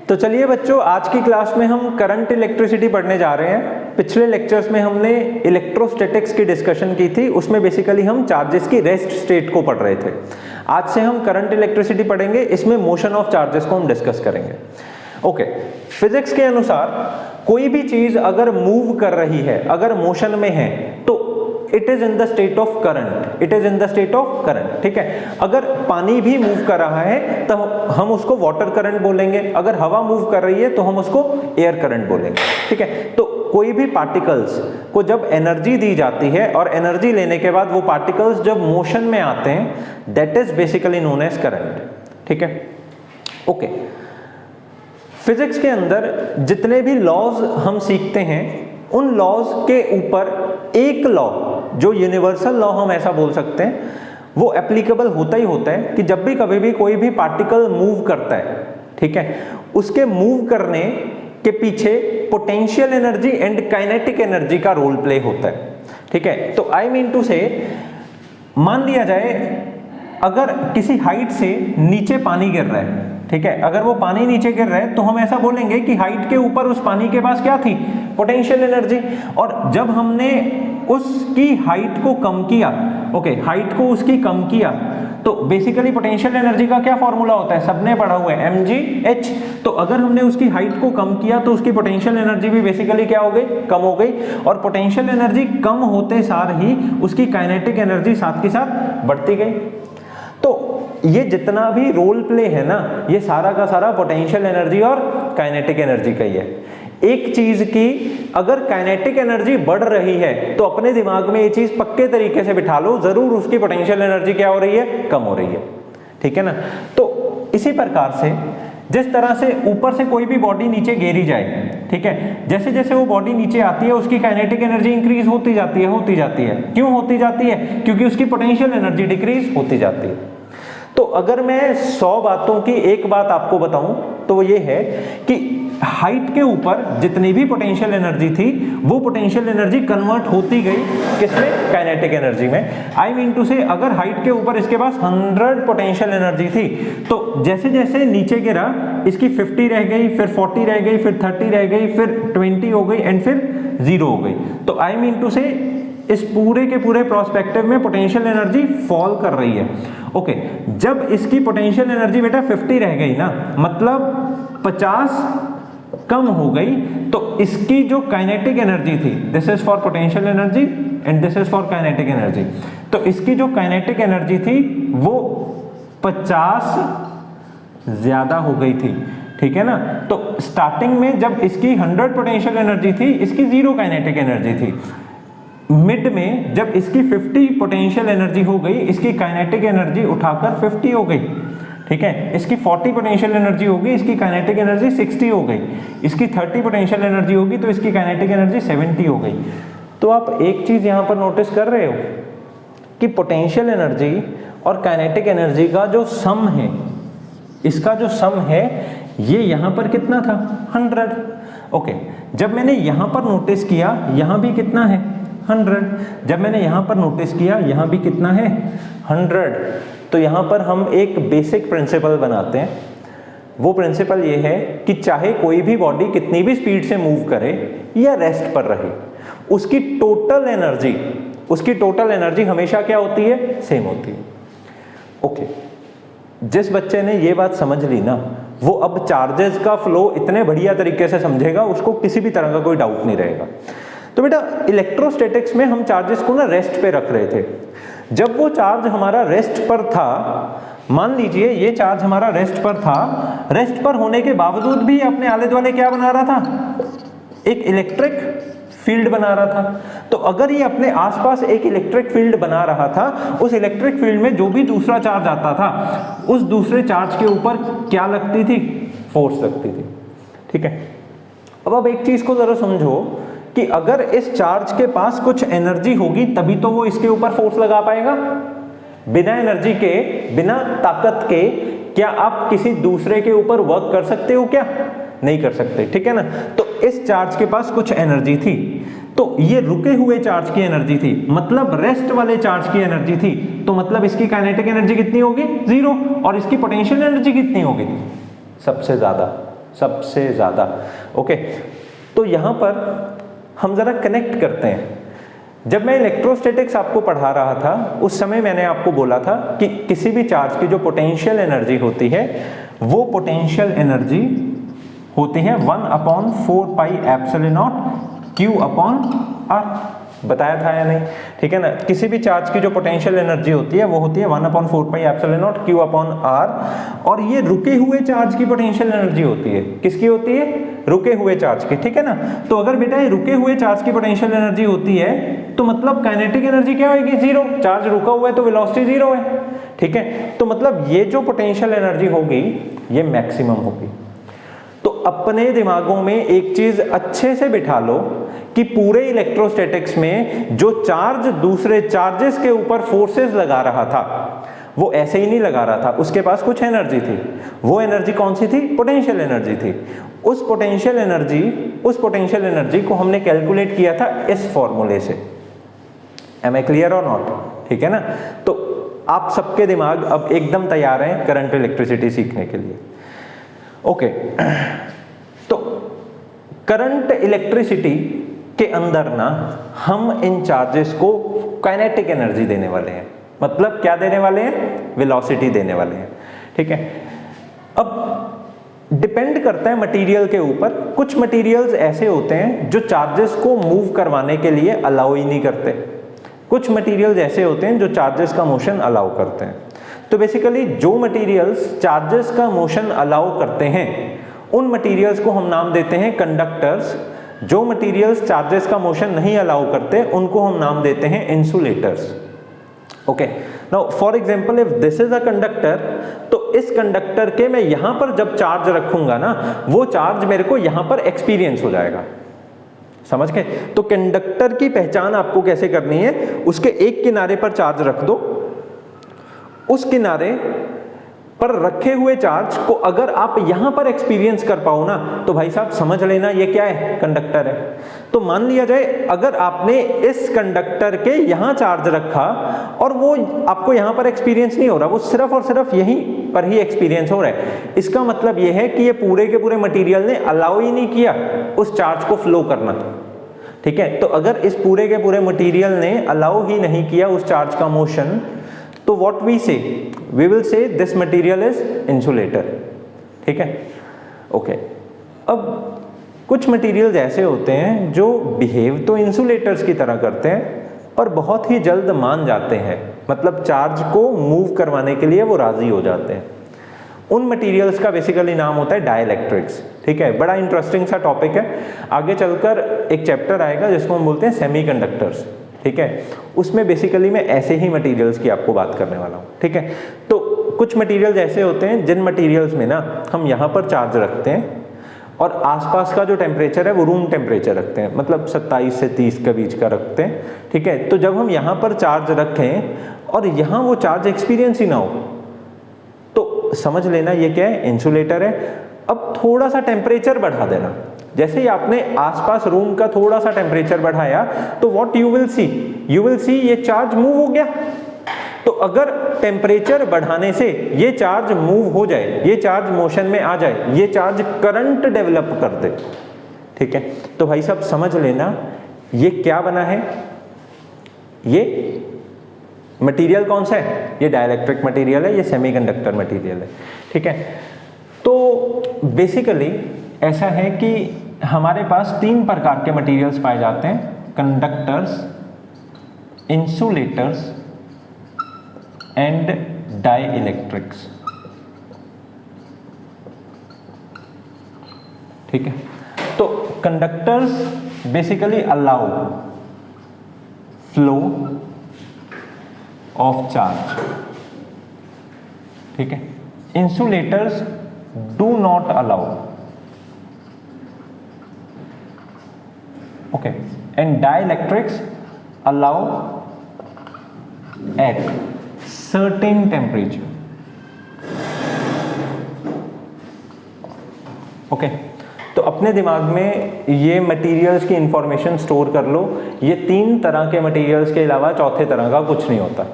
तो चलिए बच्चों, आज की क्लास में हम करंट इलेक्ट्रिसिटी पढ़ने जा रहे हैं। पिछले लेक्चर्स में हमने इलेक्ट्रोस्टैटिक्स की डिस्कशन की थी, उसमें बेसिकली हम चार्जेस की रेस्ट स्टेट को पढ़ रहे थे। आज से हम करंट इलेक्ट्रिसिटी पढ़ेंगे, इसमें मोशन ऑफ चार्जेस को हम डिस्कस करेंगे। ओके, फिजिक्स के अनुसार कोई भी चीज अगर मूव कर रही है, अगर मोशन में है, तो it is in the state of current, it is in the state of current. ठीक है, अगर पानी भी मूव कर रहा है तो हम उसको वाटर करंट बोलेंगे, अगर हवा मूव कर रही है तो हम उसको एयर करंट बोलेंगे। ठीक है, तो कोई भी पार्टिकल्स को जब एनर्जी दी जाती है और एनर्जी लेने के बाद वो पार्टिकल्स जब मोशन में आते हैं, that is basically known as current. ठीक है, ओके। फिजिक्स के अंदर जितने भी लॉज हम सीखते हैं, उन लॉज के ऊपर एक लॉ, जो यूनिवर्सल लॉ हम ऐसा बोल सकते हैं, वो एप्लीकेबल होता ही होता है कि जब भी कभी भी कोई भी पार्टिकल मूव करता है, ठीक है, उसके मूव करने के पीछे potential energy and kinetic energy का रोल प्ले होता है। ठीक है, तो आई मीन टू से, मान लिया जाए अगर किसी हाइट से नीचे पानी गिर रहा है, ठीक है, अगर वो पानी नीचे गिर रहा है तो हम ऐसा बोलेंगे कि हाइट के ऊपर उस पानी के पास क्या थी, पोटेंशियल एनर्जी। और जब हमने उसकी हाइट को कम किया, ओके, हाइट को उसकी कम किया, तो बेसिकली पोटेंशियल एनर्जी का क्या फॉर्मूला होता है, सबने पढ़ा हुआ है, mgh। तो अगर हमने उसकी हाइट को कम किया तो उसकी पोटेंशियल एनर्जी भी बेसिकली क्या हो गई, कम हो गई। और पोटेंशियल एनर्जी कम होते सार ही उसकी काइनेटिक एनर्जी साथ के साथ बढ़ती गई। तो ये जितना भी रोल प्ले है ना, ये सारा का सारा पोटेंशियल एनर्जी और काइनेटिक एनर्जी का ही है। एक चीज की अगर काइनेटिक एनर्जी बढ़ रही है तो अपने दिमाग में ये चीज पक्के तरीके से बिठा लो, जरूर उसकी पोटेंशियल एनर्जी क्या हो रही है, कम हो रही है। ठीक है ना। तो इसी प्रकार से जिस तरह से ऊपर से कोई भी बॉडी नीचे गिरी जाए, ठीक है, जैसे जैसे वो बॉडी नीचे आती है उसकी काइनेटिक एनर्जी इंक्रीज होती जाती है, होती जाती है। क्यों होती जाती है? क्योंकि उसकी पोटेंशियल एनर्जी डिक्रीज होती जाती है। तो अगर मैं 100 बातों की एक बात आपको बताऊं तो वो ये है कि हाइट के ऊपर जितनी भी पोटेंशियल एनर्जी थी, वो पोटेंशियल एनर्जी कन्वर्ट होती गई किसमें, काइनेटिक एनर्जी में। आई मीन टू से, अगर हाइट के ऊपर इसके पास 100 पोटेंशियल एनर्जी थी, तो जैसे जैसे नीचे गिरा इसकी 50 रह गई, फिर 40 रह गई, फिर 30 रह गई, फिर 20 हो गई एंड फिर 0 हो गई। तो आई मीन टू से इस पूरे के पूरे प्रोस्पेक्टिव में पोटेंशियल एनर्जी फॉल कर रही है। ओके, जब इसकी पोटेंशियल एनर्जी बेटा 50 रह गई ना, मतलब 50 कम हो गई, तो इसकी जो काइनेटिक एनर्जी थी, this is for potential energy and this is for kinetic energy, तो इसकी जो काइनेटिक एनर्जी थी वो 50 ज्यादा हो गई थी। ठीक है ना। तो स्टार्टिंग में जब इसकी 100 पोटेंशियल एनर्जी थी, इसकी 0 काइनेटिक एनर्जी थी। मिड में जब इसकी 50 पोटेंशियल एनर्जी हो गई, इसकी काइनेटिक एनर्जी उठाकर 50 हो गई। ठीक है, इसकी 40 पोटेंशियल एनर्जी होगी, इसकी काइनेटिक एनर्जी 60 हो गई। इसकी 30 पोटेंशियल एनर्जी होगी तो इसकी काइनेटिक एनर्जी 70 हो गई। तो आप एक चीज यहां पर नोटिस कर रहे हो कि पोटेंशियल एनर्जी और काइनेटिक एनर्जी का जो सम है, इसका जो सम है, ये यहां पर कितना था, 100। ओके, जब मैंने यहां पर नोटिस किया, यहां भी कितना है, 100। जब मैंने यहां पर नोटिस किया, यहां भी कितना है, 100। तो यहां पर हम एक बेसिक प्रिंसिपल बनाते हैं। वो प्रिंसिपल ये है कि चाहे कोई भी बॉडी कितनी भी स्पीड से मूव करे या रेस्ट पर रहे, उसकी टोटल एनर्जी हमेशा क्या होती है, सेम होती है। ओके, जिस बच्चे ने ये बात समझ ली ना, वो अब चार्जेस का फ्लो इतने बढ़िया तरीके से समझेगा, उसको किसी भी तरह का कोई डाउट नहीं रहेगा। तो बेटा, इलेक्ट्रोस्टैटिक्स में हम चार्जेस को ना रेस्ट पे रख रहे थे। जब वो चार्ज हमारा रेस्ट पर था, मान लीजिए ये चार्ज हमारा रेस्ट पर था, रेस्ट पर होने के बावजूद भी अपने आले दुआले क्या बना रहा था, एक इलेक्ट्रिक फील्ड बना रहा था। तो अगर ये अपने आसपास एक इलेक्ट्रिक फील्ड बना रहा था, उस इलेक्ट्रिक फील्ड में जो भी दूसरा चार्ज आता था, उस दूसरे चार्ज के ऊपर क्या लगती थी, फोर्स लगती थी। ठीक है, अब एक चीज को जरा समझो कि अगर इस चार्ज के पास कुछ एनर्जी होगी तभी तो वो इसके ऊपर फोर्स लगा पाएगा। बिना एनर्जी के, बिना ताकत के क्या आप किसी दूसरे के ऊपर वर्क कर सकते हो, क्या नहीं कर सकते। ठीक है ना। तो इस चार्ज के पास कुछ एनर्जी थी, तो ये रुके हुए चार्ज की एनर्जी थी, मतलब रेस्ट वाले चार्ज की एनर्जी थी, तो मतलब इसकी काइनेटिक एनर्जी कितनी होगी, 0। और इसकी पोटेंशियल एनर्जी कितनी होगी, सबसे ज्यादा सबसे ज़्यादा। ओके, तो यहाँ पर हम ज़रा कनेक्ट करते हैं। जब मैं इलेक्ट्रोस्टैटिक्स आपको पढ़ा रहा था उस समय मैंने आपको बोला था कि किसी भी चार्ज की जो पोटेंशियल एनर्जी होती है वो पोटेंशियल एनर्जी होती है 1/4 pi epsilon naught Q upon R. बताया था या नहीं? ठीक है ना, किसी भी चार्ज की जो पोटेंशियल एनर्जी होती है वो होती है 1/4 pi epsilon naught Q upon R. और ये रुके हुए चार्ज की पोटेंशियल एनर्जी होती है। किसकी होती है? रुके हुए चार्ज की। ठीक है ना, तो अगर बेटा ये रुके हुए चार्ज की पोटेंशियल एनर्जी होती है तो मतलब काइनेटिक एनर्जी क्या होगी? जीरो। चार्ज रुका हुआ है तो वेलोसिटी जीरो है। ठीक है, तो मतलब ये जो पोटेंशियल एनर्जी होगी ये मैक्सिमम होगी। तो अपने दिमागों में एक चीज अच्छे से बिठा लो कि पूरे इलेक्ट्रोस्टैटिक्स में जो चार्ज दूसरे चार्जेस के ऊपर फोर्सेस लगा रहा था वो ऐसे ही नहीं लगा रहा था, उसके पास कुछ एनर्जी थी। वो एनर्जी कौन सी थी? पोटेंशियल एनर्जी थी। उस पोटेंशियल एनर्जी को हमने कैलकुलेट किया था इस फॉर्मूले से। एम आई क्लियर और नॉट? ठीक है ना, तो आप सबके दिमाग अब एकदम तैयार हैं करंट इलेक्ट्रिसिटी सीखने के लिए। ओके, तो करंट इलेक्ट्रिसिटी के अंदर ना हम इन चार्जेस को काइनेटिक एनर्जी देने वाले हैं। मतलब क्या देने वाले हैं? वेलोसिटी देने वाले हैं। ठीक है, अब डिपेंड करता है मटेरियल के ऊपर। कुछ मटेरियल्स ऐसे होते हैं जो चार्जेस को मूव करवाने के लिए अलाउ ही नहीं करते। कुछ मटेरियल्स ऐसे होते हैं जो चार्जेस का मोशन अलाउ करते हैं। तो बेसिकली जो मटेरियल्स चार्जेस का मोशन अलाउ करते हैं उन मटेरियल्स को हम नाम देते हैं कंडक्टर्स। जो मटेरियल्स चार्जेस का मोशन नहीं अलाउ करते उनको हम नाम देते हैं insulators. Okay, now for example if this is a conductor, तो इस कंडक्टर के मैं यहां पर जब चार्ज रखूंगा ना वो चार्ज मेरे को यहां पर एक्सपीरियंस हो जाएगा। समझ गए? तो कंडक्टर की पहचान आपको कैसे करनी है? उसके एक किनारे पर चार्ज रख दो, उस किनारे पर रखे हुए चार्ज को अगर आप यहां पर एक्सपीरियंस कर पाओ ना तो भाई साहब समझ लेना ये क्या है? कंडक्टर है। तो मान लिया जाए अगर आपने इस कंडक्टर के यहां चार्ज रखा और वो आपको यहां पर एक्सपीरियंस नहीं हो रहा, वो सिर्फ और सिर्फ यहीं पर ही एक्सपीरियंस हो रहा है, इसका मतलब ये है कि ये पूरे के पूरे मटेरियल ने अलाउ ही नहीं किया उस चार्ज को फ्लो करना। ठीक है, तो अगर इस पूरे के पूरे मटेरियल ने अलाउ ही नहीं किया उस चार्ज का मोशन, तो what we say, we will say this material is insulator. ठीक है, ओके। अब कुछ मटेरियल्स ऐसे होते हैं जो बिहेव तो इंसुलेटर्स की तरह करते हैं पर बहुत ही जल्द मान जाते हैं, मतलब चार्ज को मूव करवाने के लिए वो राजी हो जाते हैं। उन मटेरियल्स का बेसिकली नाम होता है डाइलेक्ट्रिक्स। ठीक है, बड़ा इंटरेस्टिंग सा टॉपिक है। आगे चलकर एक चैप्टर आएगा जिसको हम बोलते हैं सेमीकंडक्टर्स। ठीक है, उसमें बेसिकली मैं ऐसे ही मटेरियल्स की आपको बात करने वाला हूँ। ठीक है, तो कुछ मटेरियल्स ऐसे होते हैं जिन मटेरियल्स में ना हम यहाँ पर चार्ज रखते हैं और आसपास का जो टेम्परेचर है वो रूम टेम्परेचर रखते हैं, मतलब 27 से 30 के बीच का रखते हैं। ठीक है, तो जब हम यहाँ पर चार्ज रखें और यहाँ वो चार्ज एक्सपीरियंस ही ना हो तो समझ लेना ये क्या है? इंसुलेटर है। अब थोड़ा सा टेम्परेचर बढ़ा देना, जैसे ही आपने आसपास रूम का थोड़ा सा टेम्परेचर बढ़ाया तो what you will see, you will see ये चार्ज मूव हो गया। तो अगर टेम्परेचर बढ़ाने से ये चार्ज मूव हो जाए, ये चार्ज मोशन में आ जाए, ये चार्ज करंट डेवलप कर दे। ठीक है, तो भाई साहब समझ लेना ये क्या बना है? ये मटेरियल कौन सा है? ये डाइलेक्ट्रिक मटेरियल है, ये सेमीकंडक्टर मटेरियल है। ठीक है, तो बेसिकली ऐसा है कि हमारे पास 3 प्रकार के मटेरियल्स पाए जाते हैं: कंडक्टर्स, इंसुलेटर्स एंड डाइइलेक्ट्रिक्स। ठीक है, तो conductors basically allow flow of charge. ठीक है, insulators do not allow. Okay, and dielectrics allow at certain temperature. Okay, तो अपने दिमाग में ये मटेरियल्स की इंफॉर्मेशन स्टोर कर लो। ये 3 तरह के मटेरियल्स के अलावा चौथे तरह का कुछ नहीं होता।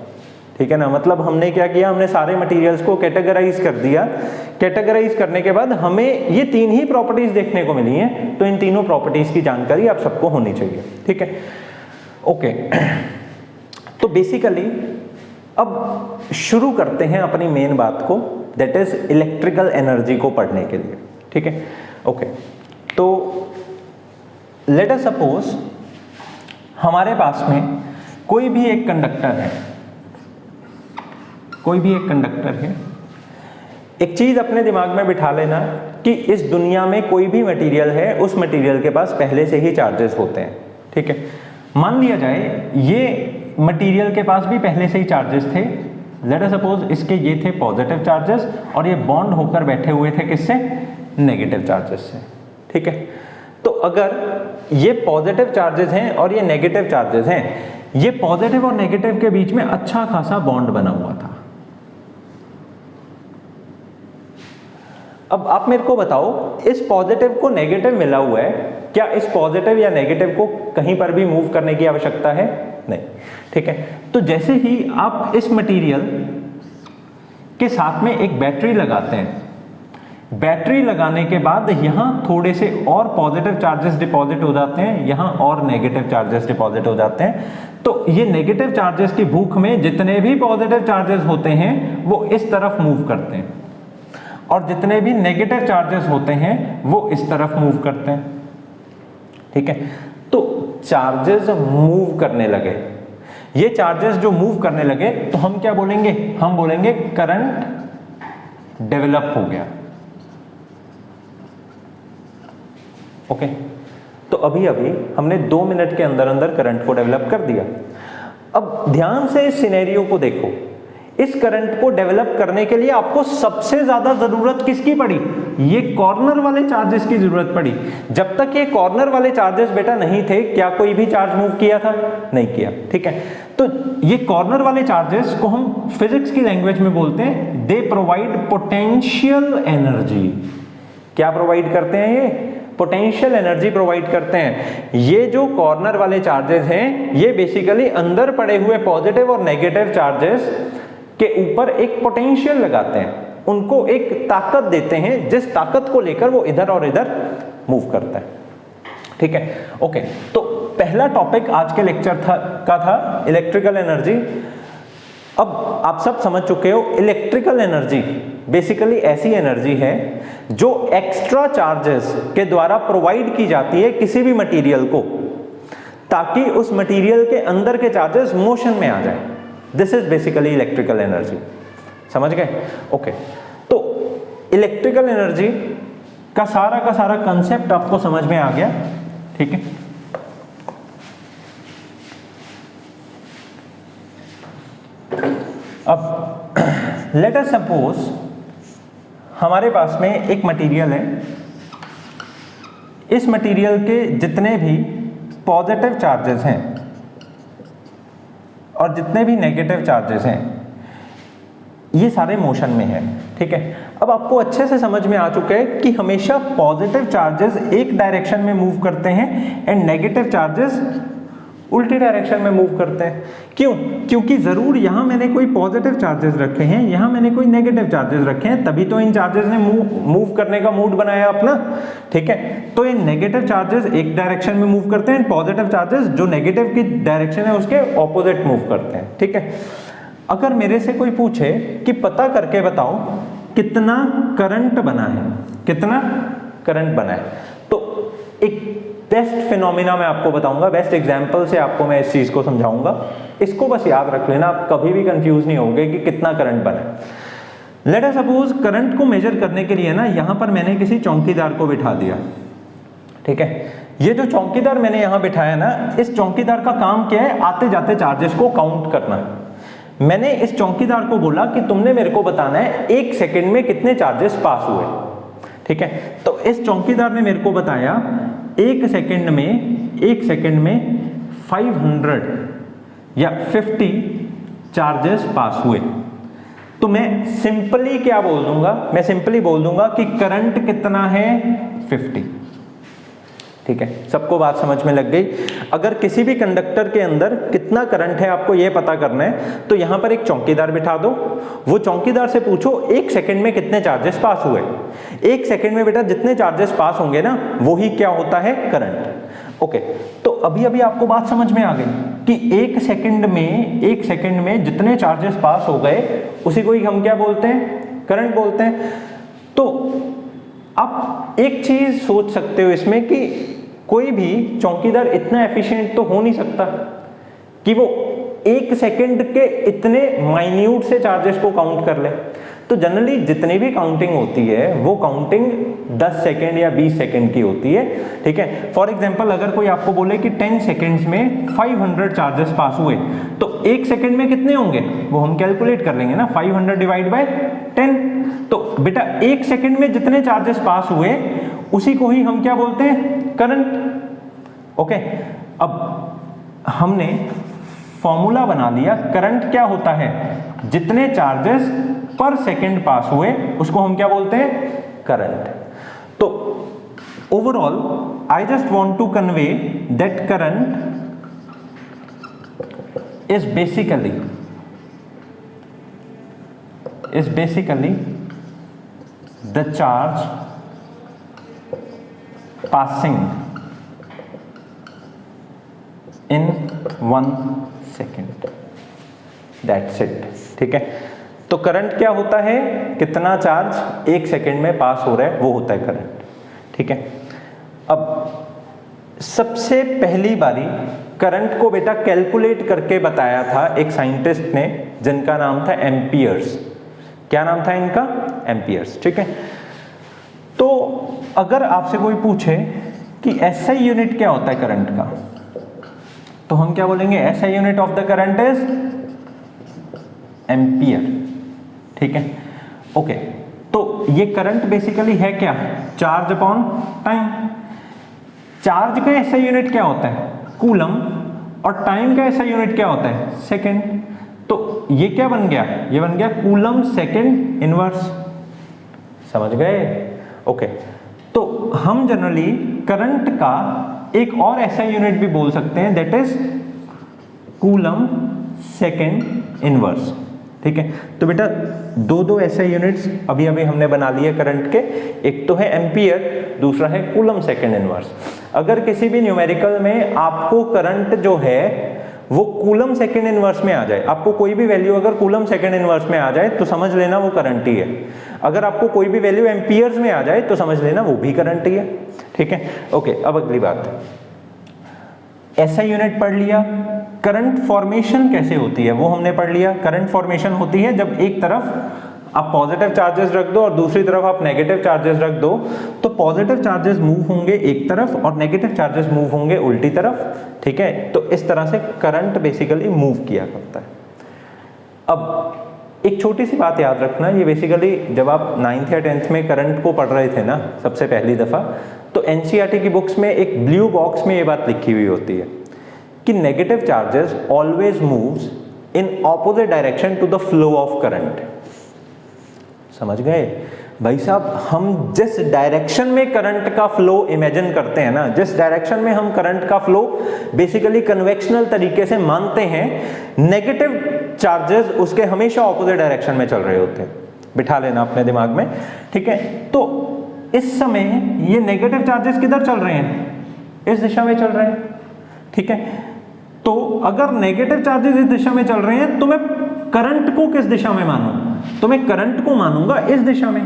ठीक है ना। मतलब हमने क्या किया, हमने सारे मटेरियल्स को कैटेगराइज कर दिया। कैटेगराइज करने के बाद हमें ये 3 ही प्रॉपर्टीज देखने को मिली हैं, तो इन तीनों प्रॉपर्टीज की जानकारी आप सबको होनी चाहिए, ठीक है। ओके, तो बेसिकली अब शुरू करते हैं अपनी मेन बात को, दैट इज इलेक्ट्रिकल एनर्जी को पढ़ने के लिए, ठीक है। ओके, तो लेट अस सपोज हमारे पास में कोई भी एक कंडक्टर है, कोई भी एक कंडक्टर है। एक चीज अपने दिमाग में बिठा लेना कि इस दुनिया में कोई भी मटेरियल है, उस मटेरियल के पास पहले से ही चार्जेस होते हैं, ठीक है। मान लिया जाए ये मटेरियल के पास भी पहले से ही चार्जेस थे। लेट अस सपोज इसके ये थे पॉजिटिव चार्जेस और ये बॉन्ड होकर बैठे हुए थे किससे, नेगेटिव चार्जेस से, ठीक है। तो अगर ये पॉजिटिव चार्जेस हैं और ये नेगेटिव चार्जेस हैं, ये पॉजिटिव और नेगेटिव के बीच में अच्छा खासा बॉन्ड बना हुआ था। अब आप मेरे को बताओ, इस पॉजिटिव को नेगेटिव मिला हुआ है, क्या इस पॉजिटिव या नेगेटिव को कहीं पर भी मूव करने की आवश्यकता है? नहीं, ठीक है। तो जैसे ही आप इस मटेरियल के साथ में एक बैटरी लगाते हैं, बैटरी लगाने के बाद यहां थोड़े से और पॉजिटिव चार्जेस डिपॉजिट हो जाते हैं, यहां और नेगेटिव चार्जेस डिपॉजिट हो जाते हैं। तो ये नेगेटिव चार्जेस की भूख में जितने भी पॉजिटिव चार्जेस होते हैं वो इस तरफ मूव करते हैं, और जितने भी नेगेटिव चार्जेस होते हैं वो इस तरफ मूव करते हैं, ठीक है। तो चार्जेस मूव करने लगे, ये चार्जेस जो मूव करने लगे तो हम क्या बोलेंगे, हम बोलेंगे करंट डेवलप हो गया, ओके। तो अभी अभी हमने 2 मिनट के अंदर अंदर करंट को डेवलप कर दिया। अब ध्यान से इस सिनेरियो को देखो, इस करंट को डेवलप करने के लिए आपको सबसे ज्यादा जरूरत किसकी पड़ी, ये कॉर्नर वाले चार्जेस की जरूरत पड़ी। जब तक ये कॉर्नर वाले चार्जेस बेटा नहीं थे, क्या कोई भी चार्ज मूव किया था? नहीं किया, ठीक है। तो ये कॉर्नर वाले चार्जेस को हम फिजिक्स की लैंग्वेज में बोलते हैं, दे प्रोवाइड पोटेंशियल एनर्जी। क्या प्रोवाइड करते हैं ये? पोटेंशियल एनर्जी प्रोवाइड करते हैं। ये जो कॉर्नर वाले चार्जेस हैं, ये बेसिकली अंदर पड़े हुए पॉजिटिव और नेगेटिव चार्जेस के ऊपर एक पोटेंशियल लगाते हैं, उनको एक ताकत देते हैं, जिस ताकत को लेकर वो इधर और इधर मूव करता है, ठीक है। ओके, तो पहला टॉपिक आज के लेक्चर का था इलेक्ट्रिकल एनर्जी। अब आप सब समझ चुके हो, इलेक्ट्रिकल एनर्जी बेसिकली ऐसी एनर्जी है जो एक्स्ट्रा चार्जेस के द्वारा प्रोवाइड की जाती है किसी भी मटेरियल को, ताकि उस मटेरियल के अंदर के चार्जेस मोशन में आ जाए। This is basically electrical energy, समझ गए? ओके, तो इलेक्ट्रिकल एनर्जी का सारा कंसेप्ट आपको समझ में आ गया, ठीक है। अब लेट अस सपोज हमारे पास में एक मटेरियल है, इस मटेरियल के जितने भी पॉजिटिव चार्जेस हैं और जितने भी नेगेटिव चार्जेस हैं, ये सारे मोशन में हैं, ठीक है। अब आपको अच्छे से समझ में आ चुका है कि हमेशा पॉजिटिव चार्जेस एक डायरेक्शन में मूव करते हैं एंड नेगेटिव चार्जेस उल्टी डायरेक्शन में मूव करते हैं। क्यों? क्योंकि जरूर यहां मैंने कोई पॉजिटिव चार्जेस रखे हैं, यहां मैंने कोई नेगेटिव चार्जेस रखे हैं, तभी तो इन चार्जेस ने मूव करने का मूड बनाया अपना, ठीक है। तो ये नेगेटिव चार्जेस एक डायरेक्शन में मूव करते हैं, पॉजिटिव चार्जेस जो नेगेटिव की डायरेक्शन है उसके ऑपोजिट मूव करते हैं, ठीक है। अगर मेरे से कोई पूछे कि पता करके बताओ कितना करंट बना है, कितना करंट बना है, तो एक बेस्ट फिनोमिना मैं आपको बताऊंगा, बेस्ट एग्जांपल से आपको मैं इस चीज को समझाऊंगा। इसको बस याद रख लेना, आप कभी भी कंफ्यूज नहीं होगे कि कितना करंट बना है। लेट अस सपोज करंट को मेजर करने के लिए ना यहां पर मैंने किसी चौकीदार को बिठा दिया, ठीक है। ये जो चौकीदार मैंने यहां बिठाया ना, इस चौकीदार का काम क्या है? आते जाते चार्जेस को काउंट करना। मैंने इस चौकीदार को बोला कि तुमने मेरे को बताना है 1 सेकेंड में कितने चार्जेस पास हुए, ठीक है। तो इस चौकीदार ने मेरे को बताया 1 सेकेंड में 500 या 50 चार्जेस पास हुए। तो मैं सिंपली क्या बोल दूंगा? मैं सिंपली बोल दूंगा कि करंट कितना है? 50। ठीक है, सबको बात समझ में लग गई। अगर किसी भी कंडक्टर के अंदर कितना करंट है आपको ये पता करना है, तो यहाँ पर एक चौकीदार बिठा दो, वो चौकीदार से पूछो 1 सेकंड में कितने चार्जेस पास हुए। 1 सेकंड में बेटा जितने चार्जेस पास होंगे ना, वो ही क्या होता है, करंट। ओके, तो अभी अभी आपको बात समझ में आ गई कि 1 सेकंड में जितने चार्जेस पास हो गए उसी को ही हम क्या बोलते हैं, करंट बोलते हैं। तो आप एक चीज सोच सकते हो इसमें कि कोई भी चौकीदार इतना एफिशिएंट तो हो नहीं सकता कि वो 1 सेकंड के इतने माइन्यूट से चार्जेस को काउंट कर ले। तो जनरली जितनी भी काउंटिंग होती है वो काउंटिंग 10 सेकंड या 20 सेकंड की होती है, ठीक है। फॉर एग्जांपल अगर कोई आपको बोले कि 10 सेकंड्स में 500 चार्जेस पास हुए, तो 1 सेकंड में कितने होंगे वो हम कैलकुलेट कर लेंगे ना, 500 डिवाइड बाय 10। तो बेटा 1 सेकंड में जितने चार्जेस पास हुए उसी को ही हम क्या बोलते हैं, करंट। ओके, अब हमने फॉर्मूला बना लिया, करंट क्या होता है, जितने चार्जेस पर सेकंड पास हुए उसको हम क्या बोलते हैं, करंट। तो overall I just want to convey that current is basically the charge passing in 1 second, that's it, ठीक है। तो करंट क्या होता है, कितना चार्ज 1 सेकेंड में पास हो रहा है वो होता है करंट, ठीक है। अब सबसे पहली बारी करंट को बेटा कैलकुलेट करके बताया था एक साइंटिस्ट ने जिनका नाम था एम्पियर्स। क्या नाम था इनका, एम्पियर्स, ठीक है। तो अगर आपसे कोई पूछे कि एसआई यूनिट क्या होता है करंट का, तो हम क्या बोलेंगे, SI unit of the current is ampere, ठीक है। ओके, तो ये करंट बेसिकली है क्या, चार्ज अपॉन टाइम। चार्ज का एसआई यूनिट क्या होता है, कूलम, और टाइम का एसआई यूनिट क्या होता है, सेकेंड। तो ये क्या बन गया, ये बन गया कूलम सेकेंड इनवर्स, समझ गए। ओके, तो हम जनरली करंट का एक और एसआई यूनिट भी बोल सकते हैं, that is coulomb second inverse, ठीक है। तो बेटा दो एसआई यूनिट्स अभी अभी हमने बना लिए करंट के, एक तो है एम्पियर, दूसरा है कूलम सेकेंड इनवर्स। अगर किसी भी न्यूमेरिकल में आपको करंट जो है वो कूलम सेकेंड इनवर्स में आ जाए, आपको कोई भी वैल्यू अगर कूलम सेकेंड इनवर्स में आ जाए तो समझ लेना वो करंट ही है। अगर आपको कोई भी वैल्यू एम्पियर्स में आ जाए तो समझ लेना वो भी करंट ही है, ठीक है। ओके, अब अगली बात, एसआई यूनिट पढ़ लिया। करंट फॉर्मेशन कैसे होती है वो हमने पढ़ लिया। करंट फॉर्मेशन होती है जब एक तरफ आप पॉजिटिव चार्जेस रख दो और दूसरी तरफ आप नेगेटिव चार्जेस रख दो, तो पॉजिटिव चार्जेस मूव होंगे एक तरफ और नेगेटिव चार्जेस मूव होंगे उल्टी तरफ, ठीक है। तो इस तरह से करंट बेसिकली मूव किया करता है। अब एक छोटी सी बात याद रखना, ये बेसिकली जब आप 9th या 10th में करंट को पढ़ रहे थे ना सबसे पहली दफा, तो एनसीईआरटी की बुक्स में एक ब्लू बॉक्स में ये बात लिखी हुई होती है कि negative charges always moves in opposite direction to the flow of current. समझ गए भाई साहब, हम जिस डायरेक्शन में करंट का फ्लो इमेजिन करते हैं ना, जिस डायरेक्शन में हम करंट का फ्लो बेसिकली कन्वेक्शनल तरीके से मानते हैं, नेगेटिव चार्जेस उसके हमेशा ऑपोजिट डायरेक्शन में चल रहे होते हैं। बिठा लेना अपने दिमाग में, ठीक है। तो इस समय ये नेगेटिव चार्जेस किधर चल रहे हैं, इस दिशा में चल रहे हैं, ठीक है। तो अगर नेगेटिव चार्जेस इस दिशा में चल रहे हैं तो मैं करंट को किस दिशा में मानूं, तो मैं करंट को मानूंगा इस दिशा में।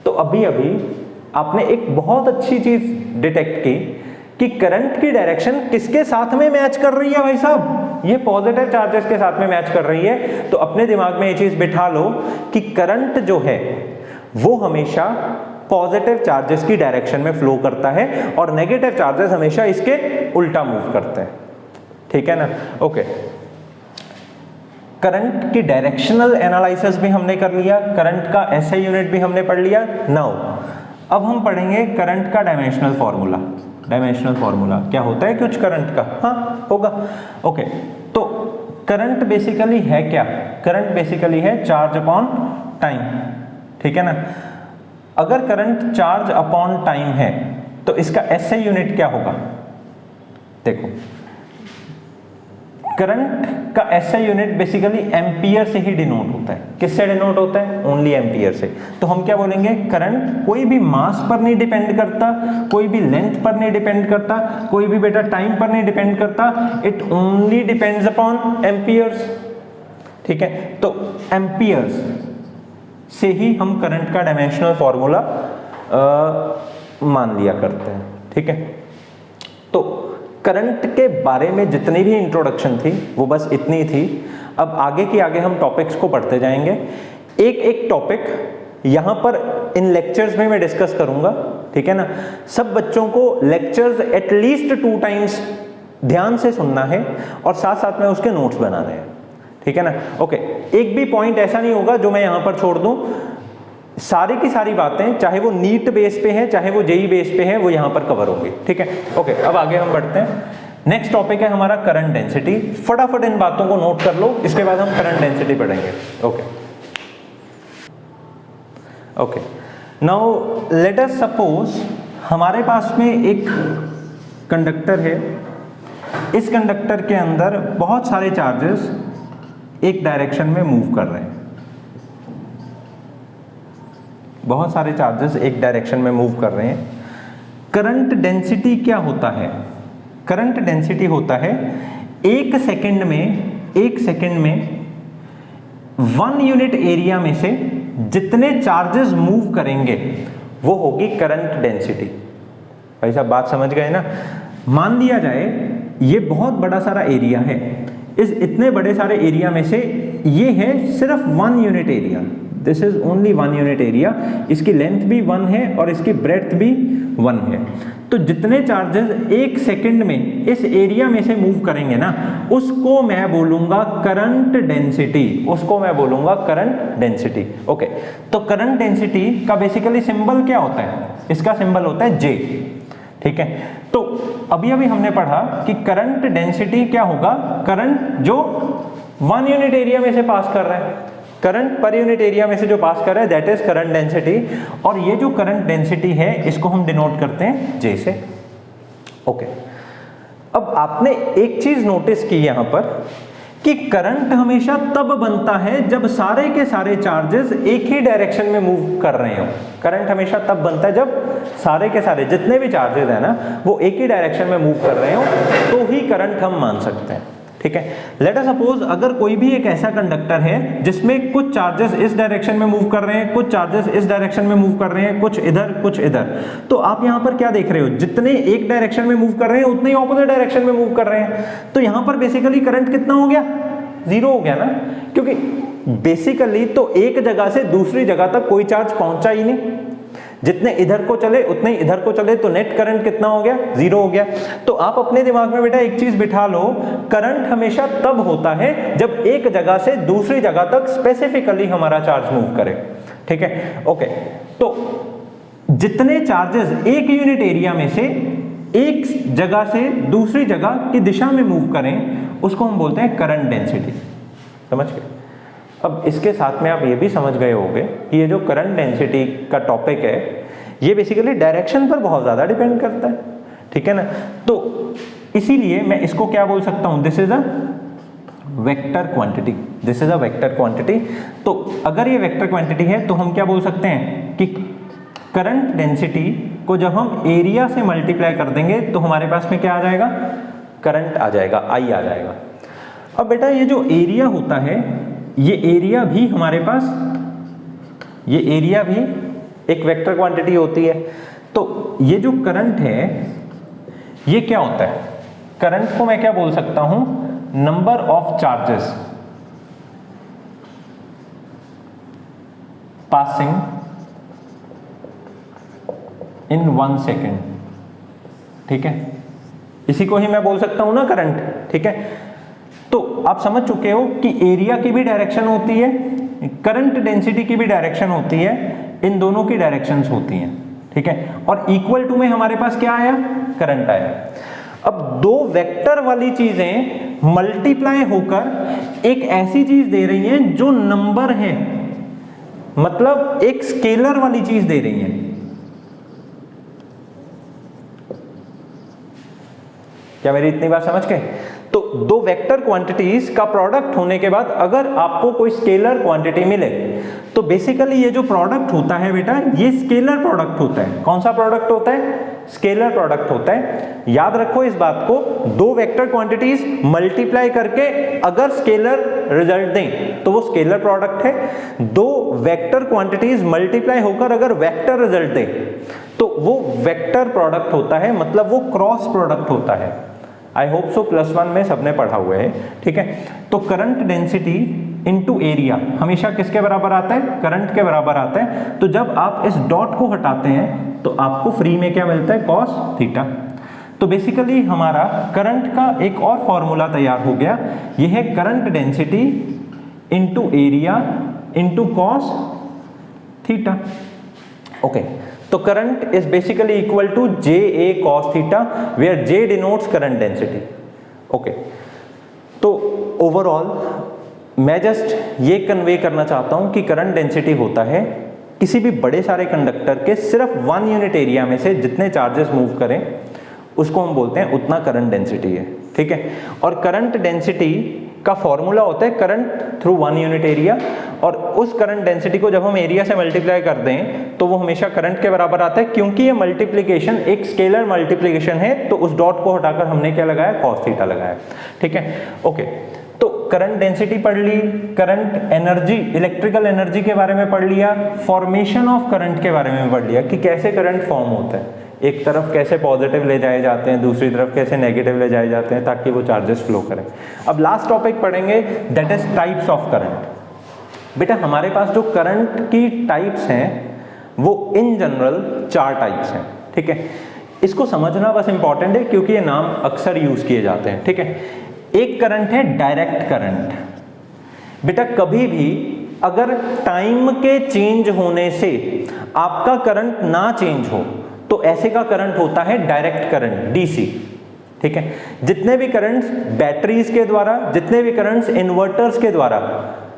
तो अभी अभी आपने एक बहुत अच्छी चीज डिटेक्ट की कि करंट की डायरेक्शन किसके साथ में मैच कर रही है भाई साहब, ये पॉजिटिव चार्जेस के साथ में मैच कर रही है। तो अपने दिमाग में ये चीज बिठा लो कि करंट जो है वो हमेशा पॉजिटिव चार्जेस की डायरेक्शन में फ्लो करता है और नेगेटिव चार्जेस हमेशा इसके उल्टा मूव करते हैं, ठीक है ना। ओके, करंट की डायरेक्शनल एनालिसिस भी हमने कर लिया, करंट का एसआई यूनिट भी हमने पढ़ लिया। नाउ अब हम पढ़ेंगे करंट का डायमेंशनल फार्मूला। डायमेंशनल फार्मूला क्या होता है कुछ करंट का, हाँ होगा। ओके, तो करंट बेसिकली है क्या, करंट बेसिकली है चार्ज अपॉन टाइम, ठीक है ना। अगर करंट चार्ज अपॉन टाइम है तो इसका एसआई यूनिट क्या होगा? देखो, करंट का एसआई यूनिट बेसिकली एम्पियर से ही डिनोट होता है। किससे डिनोट होता है? ओनली एम्पियर से। तो हम क्या बोलेंगे? करंट कोई भी मास पर नहीं डिपेंड करता, कोई भी लेंथ पर नहीं डिपेंड करता, कोई भी बेटा टाइम पर नहीं डिपेंड करता, it only depends upon amperes. ठीक है, तो एम्पियर्स से ही हम करंट का डायमेंशनल फॉर्मूला मान लिया करते हैं। ठीक है, तो करंट के बारे में जितनी भी इंट्रोडक्शन थी वो बस इतनी थी। अब आगे की आगे हम टॉपिक्स को पढ़ते जाएंगे। एक एक टॉपिक यहाँ पर इन लेक्चर्स में मैं डिस्कस करूंगा। ठीक है ना, सब बच्चों को लेक्चर्स एटलीस्ट 2 टाइम्स ध्यान से सुनना है और साथ साथ में उसके नोट्स बनाने हैं। ठीक है ना, ओके। एक भी पॉइंट ऐसा नहीं होगा जो मैं यहाँ पर छोड़ दूं। सारी की सारी बातें, चाहे वो नीट बेस पे है चाहे वो जेई बेस पे है, वो यहाँ पर कवर होंगी। ठीक है, ओके। अब आगे हम बढ़ते हैं। नेक्स्ट टॉपिक है हमारा करंट डेंसिटी। फटाफट इन बातों को नोट कर लो, इसके बाद हम करंट डेंसिटी पढ़ेंगे। Okay okay, now let us suppose हमारे पास में एक कंडक्टर है। इस कंडक्टर के अंदर बहुत सारे चार्जेस एक डायरेक्शन में मूव कर रहे हैं। बहुत सारे चार्जेस एक डायरेक्शन में मूव कर रहे हैं। करंट डेंसिटी क्या होता है? करंट डेंसिटी होता है एक सेकंड में 1 यूनिट एरिया में से जितने चार्जेस मूव करेंगे वो होगी करंट डेंसिटी। भाई साहब बात समझ गए ना? मान लिया जाए ये बहुत बड़ा सारा एरिया है। इस इतने बड़े सारे एरिया में से ये है सिर्फ 1 unit area. This is only 1 unit area. इसकी लेंथ भी 1 है और इसकी ब्रेड्थ भी 1 है। तो जितने चार्जेस एक सेकंड में इस एरिया में से मूव करेंगे ना, उसको मैं बोलूंगा करंट डेंसिटी। उसको मैं बोलूंगा करंट डेंसिटी। ओके, तो करंट डेंसिटी का बेसिकली सिंबल क्या होता है? इसका सिंबल होता है J। ठीक है, तो अभी हमने पढ़ा कि करंट डेंसिटी क्या होगा? करंट जो 1 यूनिट एरिया में से पास कर रहा है, करंट पर यूनिट एरिया में से जो पास कर रहा है, दैट इज करंट डेंसिटी। और ये जो करंट डेंसिटी है इसको हम डिनोट करते हैं J से। ओके, अब आपने एक चीज नोटिस की यहां पर कि करंट हमेशा तब बनता है जब सारे के सारे चार्जेस एक ही डायरेक्शन में मूव कर रहे हो। करंट हमेशा तब बनता है जब सारे के सारे जितने भी चार्जेस है ना वो एक ही डायरेक्शन में मूव कर रहे हो, तो ही करंट हम मान सकते हैं। ठीक है, लेट अस सपोज अगर कोई भी एक ऐसा कंडक्टर है जिसमें कुछ चार्जेस इस डायरेक्शन में मूव कर रहे हैं, कुछ चार्जेस इस डायरेक्शन में मूव कर रहे हैं, कुछ इधर कुछ इधर, तो आप यहां पर क्या देख रहे हो? जितने एक डायरेक्शन में मूव कर रहे हैं उतने ही ऑपोजिट डायरेक्शन में मूव कर रहे हैं। तो यहां पर बेसिकली करंट कितना हो गया? 0 हो गया ना, क्योंकि बेसिकली तो एक जगह से दूसरी जगह तक कोई चार्ज पहुंचा ही नहीं। जितने इधर को चले उतने इधर को चले, तो नेट करंट कितना हो गया? 0 हो गया। तो आप अपने दिमाग में बेटा एक चीज बिठा लो, करंट हमेशा तब होता है जब एक जगह से दूसरी जगह तक स्पेसिफिकली हमारा चार्ज मूव करे। ठीक है, ओके। तो जितने चार्जेस एक यूनिट एरिया में से एक जगह से दूसरी जगह की दिशा में मूव करें उसको हम बोलते हैं करंट डेंसिटी। समझ गए? अब इसके साथ में आप ये भी समझ गए होंगे कि ये जो करंट डेंसिटी का टॉपिक है ये बेसिकली डायरेक्शन पर बहुत ज़्यादा डिपेंड करता है। ठीक है ना, तो इसीलिए मैं इसको क्या बोल सकता हूँ? This is a vector quantity. This is a vector quantity. तो अगर ये वेक्टर क्वांटिटी है तो हम क्या बोल सकते हैं कि करंट डेंसिटी को जब हम एरिया से मल्टीप्लाई कर देंगे तो हमारे पास में क्या आ जाएगा? करंट आ जाएगा, I आ जाएगा। अब बेटा ये जो एरिया होता है, ये एरिया भी हमारे पास, ये एरिया भी एक वेक्टर क्वांटिटी होती है। तो ये जो करंट है ये क्या होता है? करंट को मैं क्या बोल सकता हूं? Number of charges passing in 1 second. ठीक है, इसी को ही मैं बोल सकता हूं ना करंट। ठीक है, तो आप समझ चुके हो कि एरिया की भी डायरेक्शन होती है, करंट डेंसिटी की भी डायरेक्शन होती है, इन दोनों की डायरेक्शंस होती हैं। ठीक है, और इक्वल टू में हमारे पास क्या आया? करंट आया। अब दो वेक्टर वाली चीजें मल्टीप्लाई होकर एक ऐसी चीज दे रही हैं जो नंबर है, मतलब एक स्केलर वाली चीज दे रही हैं। क्या मेरी इतनी बात समझ गए? तो दो वेक्टर क्वांटिटीज का प्रोडक्ट होने के बाद अगर आपको कोई स्केलर क्वांटिटी मिले तो बेसिकली ये जो प्रोडक्ट होता है बेटा, ये स्केलर प्रोडक्ट होता है। कौन सा प्रोडक्ट होता है? स्केलर प्रोडक्ट होता है। याद रखो इस बात को, दो वेक्टर क्वांटिटीज मल्टीप्लाई करके अगर स्केलर रिजल्ट दें तो वो स्केलर प्रोडक्ट है। दो वेक्टर क्वांटिटीज मल्टीप्लाई होकर अगर वेक्टर रिजल्ट दें तो वो वेक्टर प्रोडक्ट होता है, मतलब वो क्रॉस प्रोडक्ट होता है। आई होप सो +1 में सबने पढ़ा हुआ है, ठीक है। तो करंट डेंसिटी इनटू एरिया हमेशा किसके बराबर आता है? करंट के बराबर आता है। तो जब आप इस डॉट को हटाते हैं तो आपको फ्री में क्या मिलता है? Cos theta. तो बेसिकली हमारा करंट का एक और फॉर्मूला तैयार हो गया, यह है current density into area into cos theta. Okay, तो current is basically equal to JA cos theta, where J denotes current density. Okay, तो ओवरऑल मैं जस्ट ये कन्वे करना चाहता हूं कि करंट डेंसिटी होता है किसी भी बड़े सारे कंडक्टर के सिर्फ 1 यूनिट एरिया में से जितने चार्जेस मूव करें उसको हम बोलते हैं उतना करंट डेंसिटी है, ठीक है। और करंट डेंसिटी का फॉर्मूला होता है करंट थ्रू 1 यूनिट एरिया, और उस करंट डेंसिटी को जब हम एरिया से मल्टीप्लाई कर दें तो वो हमेशा करंट के बराबर आता है, क्योंकि ये मल्टीप्लिकेशन एक स्केलर मल्टीप्लिकेशन है। तो उस डॉट को हटाकर हमने क्या लगाया? कॉस थीटा लगाया, ठीक है। ओके, तो करंट डेंसिटी पढ़ ली, करंट एनर्जी, इलेक्ट्रिकल एनर्जी के बारे में पढ़ लिया, फॉर्मेशन ऑफ करंट के बारे में पढ़ लिया कि कैसे करंट फॉर्म होता है, एक तरफ कैसे पॉजिटिव ले जाए जाते हैं, दूसरी तरफ कैसे नेगेटिव ले जाए जाते हैं ताकि वो चार्जेस फ्लो करें। अब लास्ट टॉपिक पढ़ेंगे, that is types of current. बेटा हमारे पास जो करंट की टाइप्स हैं वो इन जनरल 4 टाइप्स हैं, ठीक है। इसको समझना बस इंपॉर्टेंट है क्योंकि ये नाम अक्सर यूज किए जाते हैं, ठीक है। एक करंट है डायरेक्ट करंट। बेटा कभी भी अगर टाइम के चेंज होने से आपका करंट ना चेंज हो तो ऐसे का करंट होता है डायरेक्ट करंट, DC, ठीक है। जितने भी करंट्स बैटरीज के द्वारा, जितने भी करंट्स इन्वर्टर्स के द्वारा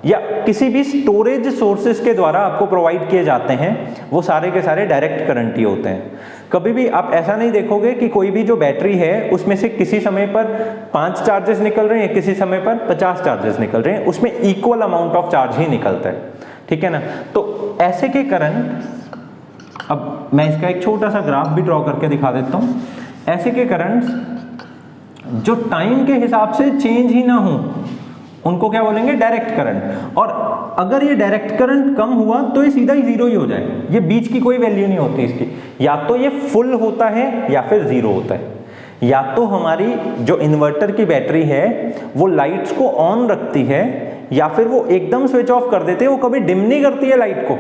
या किसी भी स्टोरेज सोर्सेज के द्वारा आपको प्रोवाइड किए जाते हैं वो सारे के सारे डायरेक्ट करंट ही होते हैं। कभी भी आप ऐसा नहीं देखोगे कि कोई भी जो बैटरी है उसमें से किसी समय पर 5 चार्जेस निकल रहे हैं, किसी समय पर 50 चार्जेस निकल रहे हैं, उसमें इक्वल अमाउंट ऑफ चार्ज ही निकलता है, ठीक है ना। तो ऐसे के करंट, अब मैं इसका एक छोटा सा ग्राफ भी ड्रॉ करके दिखा देता हूं। ऐसे के करंट्स जो टाइम के हिसाब से चेंज ही ना हो उनको क्या बोलेंगे? Direct current. और अगर ये डायरेक्ट करंट कम हुआ तो ये सीधा ही जीरो ही हो जाए, ये बीच की कोई वैल्यू नहीं होती इसकी, या तो ये फुल होता है या फिर जीरो होता है। या तो हमारी जो इन्वर्टर की बैटरी है वो लाइट्स को ऑन रखती है या फिर वो एकदम स्विच ऑफ कर देते हैं, वो कभी डिम नहीं करती है लाइट को,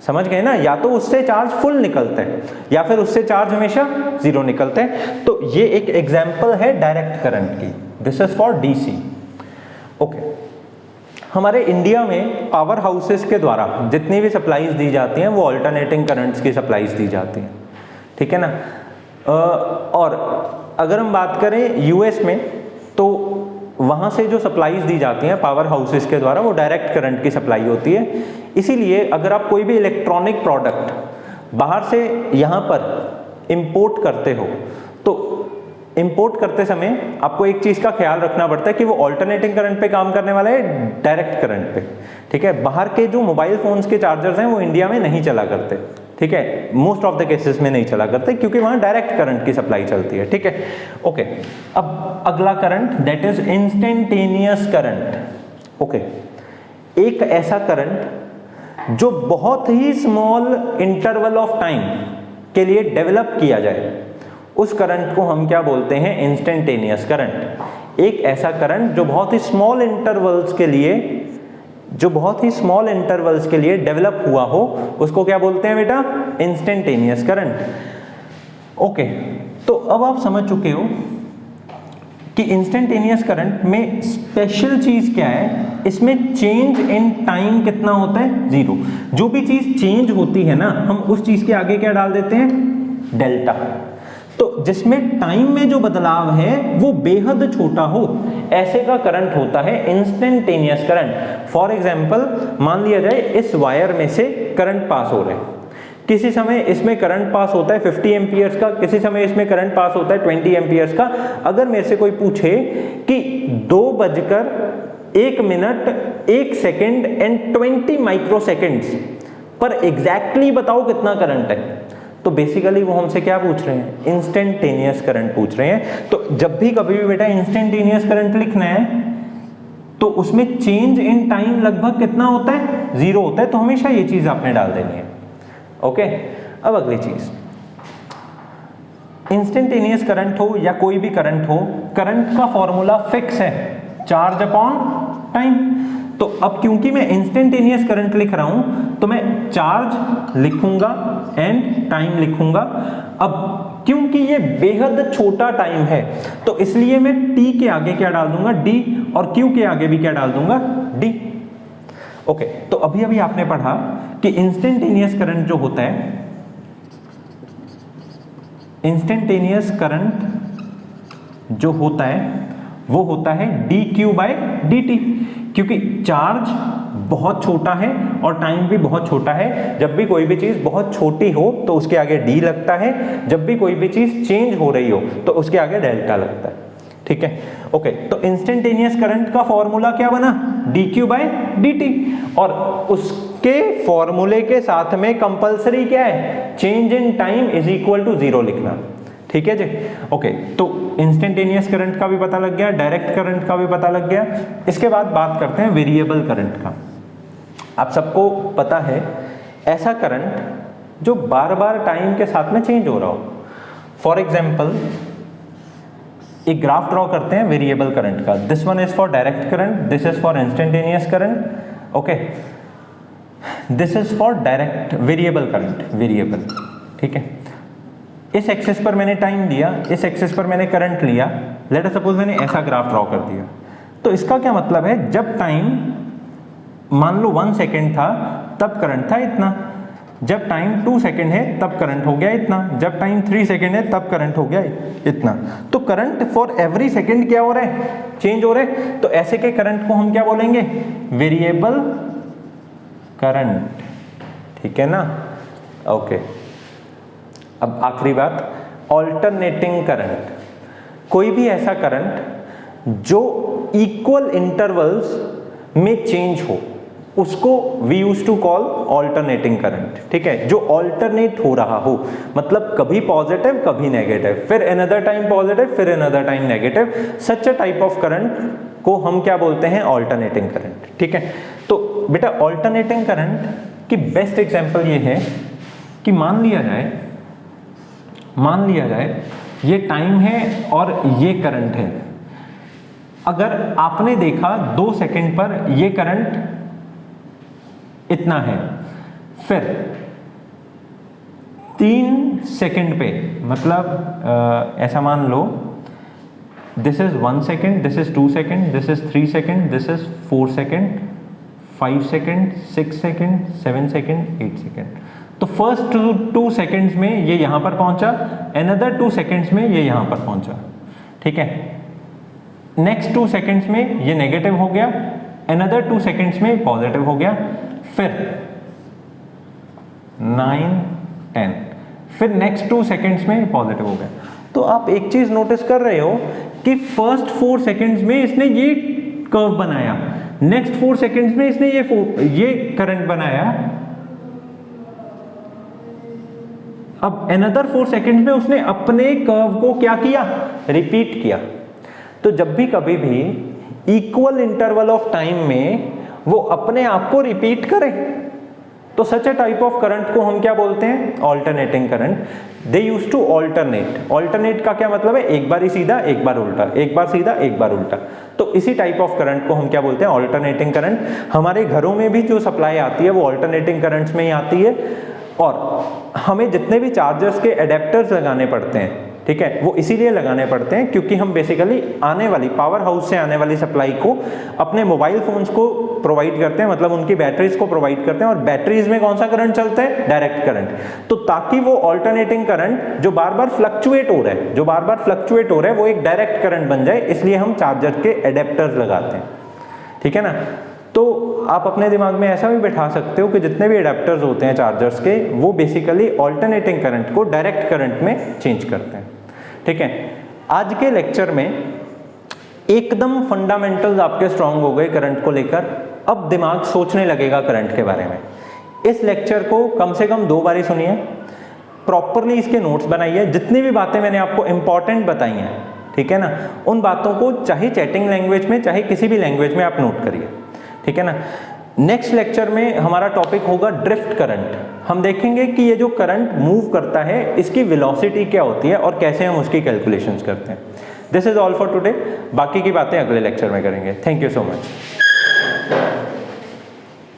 समझ गए ना। या तो उससे चार्ज फुल निकलता है या फिर उससे चार्ज हमेशा जीरो निकलता है। तो ये एक एग्जांपल है डायरेक्ट करंट की, this is for DC। Okay, हमारे इंडिया में पावर हाउसेस के द्वारा जितनी भी सप्लाईज दी जाती हैं वो अल्टरनेटिंग करंट्स की सप्लाईज दी जाती हैं, ठीक है ना। और अगर हम बात करें US में तो वहाँ से जो सप्लाईज दी जाती हैं पावर हाउसेस के द्वारा वो डायरेक्ट करंट की सप्लाई होती है। इसीलिए अगर आप कोई भी इलेक्ट्रॉनिक प्रोडक्ट बाहर से यहाँ पर इंपोर्ट करते हो तो इंपोर्ट करते समय आपको एक चीज़ का ख्याल रखना पड़ता है कि वो अल्टरनेटिंग करंट पे काम करने वाला है डायरेक्ट करंट पे, ठीक है। बाहर के जो मोबाइल फोन्स के चार्जर्स हैं वो इंडिया में नहीं चला करते, ठीक है, मोस्ट ऑफ द केसेस में नहीं चला करते क्योंकि वहाँ डायरेक्ट करंट की सप्लाई चलती है, ठीक है। ओके, अब अगला current that is instantaneous current. Okay, एक ऐसा करंट जो बहुत ही स्मॉल इंटरवल ऑफ टाइम के लिए डेवलप किया जाए उस करंट को हम क्या बोलते हैं? Instantaneous current. एक ऐसा करंट जो बहुत ही स्मॉल इंटरवल्स के लिए डेवलप हुआ हो उसको क्या बोलते हैं बेटा? Instantaneous current. ओके, तो अब आप समझ चुके हो कि इंस्टेंटेनियस करंट में स्पेशल चीज क्या है, इसमें चेंज इन टाइम कितना होता है? जीरो। जो भी चीज चेंज होती है ना हम उस चीज के आगे क्या डाल देते हैं? डेल्टा। तो जिसमें टाइम में जो बदलाव है वो बेहद छोटा हो ऐसे का करंट होता है इंस्टेंटेनियस करंट। फॉर एग्जांपल मान लिया जाए इस वायर में से करंट पास हो रहे हैं, किसी समय इसमें करंट पास होता है 50 एम्पियर्स का, किसी समय इसमें करंट पास होता है 20 एम्पियर्स का। अगर मेरे से कोई पूछे कि 2:01 एंड 20 माइक्रोसेकंड्स पर एग्जैक्टली बताओ कितना करंट है, तो बेसिकली वो हमसे क्या पूछ रहे हैं, इंस्टेंटेनियस करंट पूछ रहे हैं। तो जब भी कभी भी बेटा इंस्टेंटेनियस करंट लिखना है तो उसमें चेंज इन टाइम लगभग कितना होता है, 0 होता है, तो हमेशा ये चीज आपने डाल देनी है। ओके, अब अगली चीज, इंस्टेंटेनियस करंट हो या कोई भी करंट हो, करंट का फॉर्मूला फिक्स है, चार्ज अपॉन टाइम। तो अब क्योंकि मैं इंस्टेंटेनियस करंट लिख रहा हूं तो मैं चार्ज लिखूंगा एंड टाइम लिखूंगा। अब क्योंकि ये बेहद छोटा टाइम है तो इसलिए मैं t के आगे क्या डाल दूंगा, d, और q के आगे भी क्या डाल दूंगा, d। ओके, तो अभी आपने पढ़ा कि इंस्टेंटेनियस करंट जो होता है, इंस्टेंटेनियस करंट जो होता है वो होता है dq/dt, क्योंकि चार्ज बहुत छोटा है और टाइम भी बहुत छोटा है। जब भी कोई भी चीज बहुत छोटी हो तो उसके आगे d लगता है, जब भी कोई भी चीज चेंज हो रही हो तो उसके आगे डेल्टा लगता है। ठीक है, ओके, तो इंस्टेंटेनियस करंट का फॉर्मूला क्या बना, dq/dt, और उसके फॉर्मूले के साथ में कंपलसरी क्या है, change in time is equal to 0 लिखना। ठीक है जी, ओके, तो इंस्टेंटेनियस करंट का भी पता लग गया, डायरेक्ट करंट का भी पता लग गया। इसके बाद बात करते हैं वेरिएबल करंट का। आप सबको पता है ऐसा करंट जो बार बार टाइम के साथ में चेंज हो रहा हो। फॉर एग्जाम्पल एक ग्राफ ड्रॉ करते हैं वेरिएबल करंट का। This one is for direct current, this is for instantaneous current. Okay, this is for direct variable current, variable. ठीक है, इस एक्सिस पर मैंने टाइम दिया, इस एक्सिस पर मैंने करंट लिया। लेट अस सपोज मैंने ऐसा ग्राफ ड्रॉ कर दिया, तो इसका क्या मतलब है, जब टाइम मान लो 1 सेकेंड था तब करंट था इतना, जब टाइम 2 सेकेंड है तब करंट हो गया इतना, जब टाइम 3 सेकेंड है तब करंट हो गया इतना। तो करंट फॉर एवरी सेकेंड क्या हो रहा है, चेंज हो रहा है। तो ऐसे के करंट को हम क्या बोलेंगे, वेरिएबल करंट। ठीक है ना, ओके। अब आखिरी बात, ऑल्टरनेटिंग करंट। कोई भी ऐसा करंट जो इक्वल इंटरवल्स में चेंज हो उसको we use to call alternating current. ठीक है, जो ऑल्टरनेट हो रहा हो, मतलब कभी पॉजिटिव कभी नेगेटिव, फिर अनदर टाइम पॉजिटिव फिर another time negative, such a type of current को हम क्या बोलते हैं, ऑल्टरनेटिंग करंट। ठीक है, तो बेटा ऑल्टरनेटिंग करंट की बेस्ट एग्जांपल ये है कि मान लिया जाए ये टाइम है और ये करंट है। अगर आपने देखा 2 सेकंड पर ये करंट इतना है, फिर 3 सेकंड पे, मतलब ऐसा मान लो this is 1 second, this is 2 second, this is 3 second, this is 4 second, 5 second, 6 second, 7 second, 8 second. तो फर्स्ट 2 सेकंड्स में ये यहां पर पहुंचा, अनदर 2 सेकंड्स में ये यहां पर पहुंचा। ठीक है, नेक्स्ट 2 सेकंड्स में ये नेगेटिव हो गया, अनदर 2 सेकंड्स में पॉजिटिव हो गया, फिर 9, 10, फिर नेक्स्ट 2 सेकंड्स में पॉजिटिव हो गया। तो आप एक चीज नोटिस कर रहे हो कि फर्स्ट 4 सेकंड्स में इसने ये कर्व बनाया, नेक्स्ट 4 सेकंड्स में इसने ये करंट बनाया, अब अनदर 4 सेकंड्स में उसने अपने कर्व को क्या किया, रिपीट किया। तो जब भी कभी भी इक्वल इंटरवल ऑफ टाइम में वो अपने आप को रिपीट करे तो such a type of current को हम क्या बोलते हैं, alternating current. They use to alternate. Alternate का क्या मतलब है, एक बार ही सीधा एक बार उल्टा, एक बार सीधा एक बार उल्टा। तो इसी टाइप ऑफ करंट को हम क्या बोलते हैं, ऑल्टरनेटिंग करंट। हमारे घरों में भी जो सप्लाई आती है वो ऑल्टरनेटिंग करंट्स में ही आती है, और हमें जितने भी चार्जर्स के एडेप्टर्स लगाने पड़ते हैं, ठीक है, वो इसीलिए लगाने पड़ते हैं क्योंकि हम बेसिकली आने वाली पावर हाउस से आने वाली सप्लाई को अपने मोबाइल फोन्स को प्रोवाइड करते हैं, मतलब उनकी बैटरीज को प्रोवाइड करते हैं, और बैटरीज में कौन सा करंट चलता है, डायरेक्ट करंट। तो ताकि वो ऑल्टरनेटिंग करंट जो बार बार फ्लक्चुएट हो रहा है वो एक डायरेक्ट करंट बन जाए, इसलिए हम चार्जर के एडेप्टर्स लगाते हैं। ठीक है ना, तो आप अपने दिमाग में ऐसा भी बैठा सकते हो कि जितने भी एडाप्टर्स होते हैं चार्जर्स के, वो बेसिकली ऑल्टरनेटिंग करंट को डायरेक्ट करंट में चेंज करते हैं। ठीक है, आज के लेक्चर में एकदम फंडामेंटल्स आपके स्ट्रांग हो गए करंट को लेकर। अब दिमाग सोचने लगेगा करंट के बारे में। इस लेक्चर को कम से कम 2 बार सुनिए, प्रॉपरली इसके नोट्स बनाइए। जितनी भी बातें मैंने आपको इंपॉर्टेंट बताई हैं, ठीक है ना, उन बातों को चाहे चैटिंग लैंग्वेज में चाहे किसी भी लैंग्वेज में आप नोट करिए, ठीक है ना। नेक्स्ट लेक्चर में हमारा टॉपिक होगा ड्रिफ्ट करंट। हम देखेंगे कि ये जो करंट मूव करता है इसकी वेलोसिटी क्या होती है और कैसे हम उसकी कैलकुलेशंस करते हैं। This is all for today. बाकी की बातें अगले लेक्चर में करेंगे। Thank you so much.